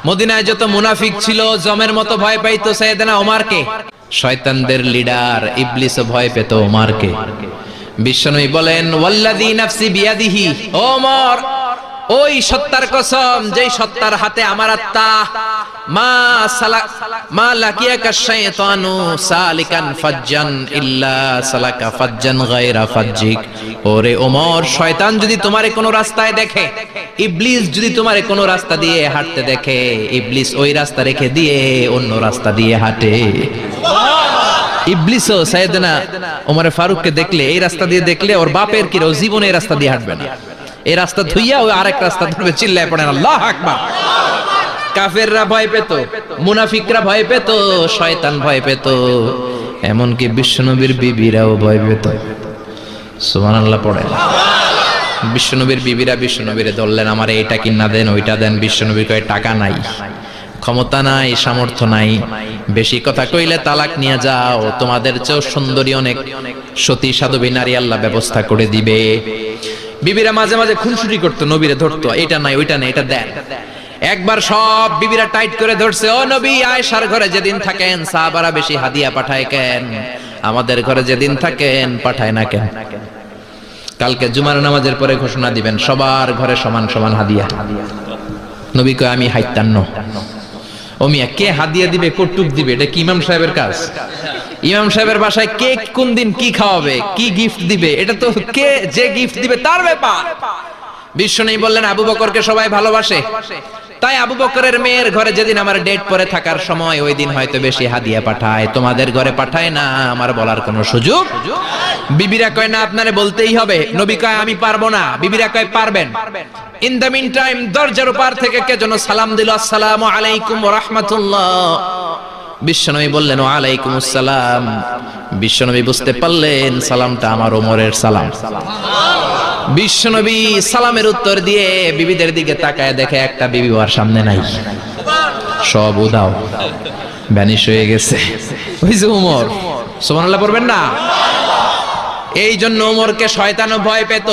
মদিনায় যত মুনাফিক ছিল জমের মতো ভয় পাইতো সাইয়েদনা ওমরকে। শয়তানদের লিডার ইবলিসও ভয় পেত ওমরকে। বিশ্বনবী বলেন ওয়াল্লাযী নাফসি বিয়াদিহি, ওমর ওই সত্তার কসম যেই সত্তার হাতে আমার আত্মা, মা লাকিয়াকা শাইতানু সালিকান ফাজ্জান ইল্লা সালাকা ফাজ্জান গায়রা ফাজ্জিক। ওরে ওমর, শয়তান যদি তোমারে কোনো রাস্তায় দেখে, ইবলিস যদি তোমারে কোনো রাস্তা দিয়ে হাঁটতে দেখে, ইবলিস ওই রাস্তা রেখে দিয়ে অন্য রাস্তা দিয়ে হাঁটে। ইবলিসও সাইয়েদনা ওমর ফারুককে দেখলে, এই রাস্তা দিয়ে দেখলে ওর বাপের কি রো জীবনে এই রাস্তা দিয়ে হাঁটবে না, এই রাস্তা ধুইয়া ওই আরেক রাস্তা ধরবে। চিল্লায় পড়েন আল্লাহু আকবার। কাফেররা ভয় পেত, মুনাফিকরা ভয় পেত, শয়তান ভয় পেত, এমনকি বিশ্বনবীর বিবিরাও ভয় পেত। সুবহানাল্লাহ পড়েন। বিশ্বনবীর বিবিরা বিশ্বনবীরে ধরলেন, আমার এইটা কিনা দেন, ওইটা দেন। বিশ্বনবী কয় টাকা নাই, ক্ষমতা নাই, সামর্থ্য নাই, বেশি কথা কইলে তালাক নিয়ে যাও, তোমাদের চেয়েও সুন্দরী অনেক সতী সাধবী নারী আল্লাহ ব্যবস্থা করে দিবে। বিবিরা মাঝে মাঝে খুনসুটি করতো, নবীরে ধরতো, এটা নাই ওইটা নাই, এটা দেন। একবার সব বিবিরা টাইট করে ধরছে, ও নবী, আয়েশার ঘরে যেদিন থাকেন সাহাবারা বেশি হাদিয়া পাঠায় কেন? আমাদের ঘরে যেদিন থাকেন পাঠায় না কেন? কালকে জুমার নামাজের পরে ঘোষণা দিবেন সবার ঘরে সমান সমান হাদিয়া। নবী কয় আমি হাইতান্ন। ও মিয়া, কে হাদিয়া দিবে, কটুক দিবে, এটা কি ইমাম সাহেবের কাজ? ইমাম সাহেবের বাসায় কে কোন দিন কি খাওয়াবে, কি গিফট দিবে, এটা তো কে যে গিফট দিবে তার ব্যাপার। বিশ্বনবী বললেন আবু বকরকে সবাই ভালোবাসে, তাই আবু বকরের মেয়ের ঘরে যেদিন আমার ডেট পরে থাকার সময়, ওই দিন হয়তো বেশি হাদিয়া পাঠায়, তোমাদের ঘরে পাঠায় না। আমার বলার কোনো সুযোগ? বিবিরা কয় না, আপনারে বলতেই হবে। নবী কয় আমি পারবো না। বিবিরা কয় পারবেন। ইন দ্য মিন টাইম দরজার উপর থেকে কে যেন সালাম দিল, আসসালামু আলাইকুম ওয়া রাহমাতুল্লাহ। বিশ্বনবী বললেন ওয়া আলাইকুম আসসালাম। বিশ্বনবী বুঝতে পারলেন সালামটা আমার ওমরের সালাম। বিশ্বনবী সালামের উত্তর দিয়ে বিবিদের দিকে তাকায়, দেখে একটা বিবি ওর সামনে নাই, সব উদাও, ভ্যানিশ হয়ে গেছে। ওই যে ওমর। সুবহানাল্লাহ পড়বেন না? এই জন্য ওমরকে শয়তানও ভয় পেত।